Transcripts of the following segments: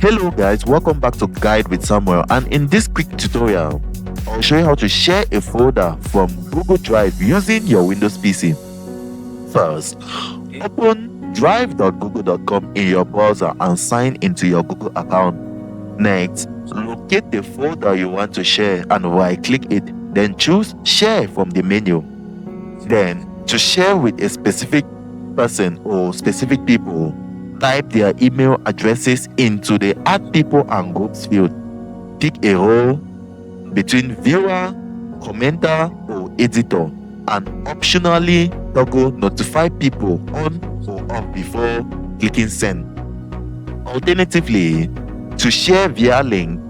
Hello guys, welcome back to Guide with Samuel, and in this quick tutorial I'll show you how to share a folder from Google Drive using your Windows PC. First, open drive.google.com in your browser and sign into your Google account. Next, locate the folder you want to share and right click it, then choose Share from the menu. Then, to share with a specific person or specific people, type their email addresses into the Add People and Groups field. Pick a role between viewer, commenter, or editor, and optionally toggle Notify People on or off before clicking Send. Alternatively, to share via link,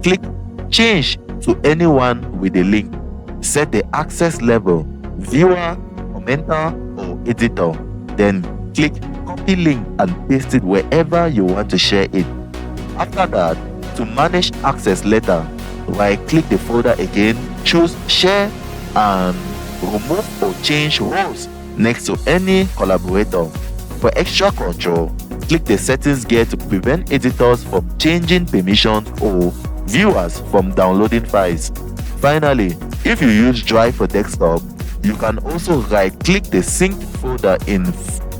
click Change to anyone with a link. Set the access level, viewer, commenter, or editor. Then click Copy link and paste it wherever you want to share it. After that, to manage access later, right-click the folder again, choose Share, and remove or change roles next to any collaborator. For extra control, click the settings gear to prevent editors from changing permissions or viewers from downloading files. Finally, if you use Drive for desktop, you can also right-click the synced folder in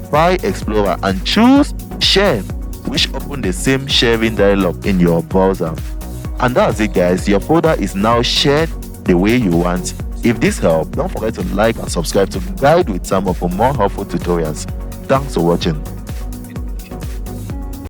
File Explorer and choose Share, which opens the same sharing dialog in your browser. And that's it guys, your folder is now shared the way you want. If this helped, don't forget to like and subscribe to Guide with Samuel for more helpful tutorials. Thanks for watching.